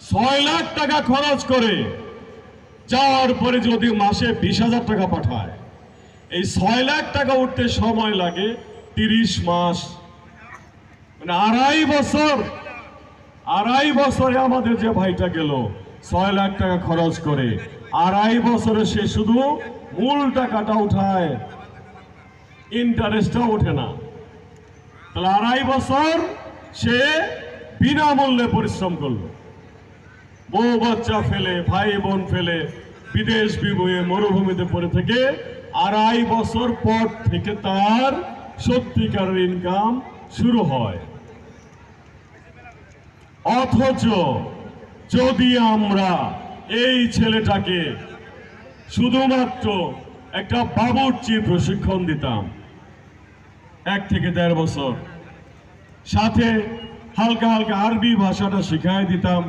6 লাখ টাকা খরচ করে যাওয়ার পরে যদি মাসে 20,000 টাকা পাঠায়, এই 6 লাখ টাকা উঠতে সময় লাগে 30 মাস, মানে 2.5 বছর। 2.5 বছরে আমাদের যে ভাইটা গেল 6 লাখ টাকা খরচ করে, 2.5 বছরে সে শুধু মূল টাকাটা উঠায়, ইন্টারেস্টটা ওঠে না। তাহলে 2.5 বছর সে বিনামূল্যে পরিশ্রম করলো, বউ বাচ্চা ফেলে, ভাই বোন ফেলে, বিদেশ বিভূয়ে মরুভূমিতে পড়ে থেকে 2.5 বছর পর থেকে তার সত্যিকারের ইনকাম শুরু হয়। অথচ যদি আমরা এই ছেলেটাকে শুধুমাত্র একটা বাবুর্চির প্রশিক্ষণ দিতাম 1 থেকে 1.5 বছর, সাথে হালকা হালকা আরবি ভাষাটা শিখাই দিতাম,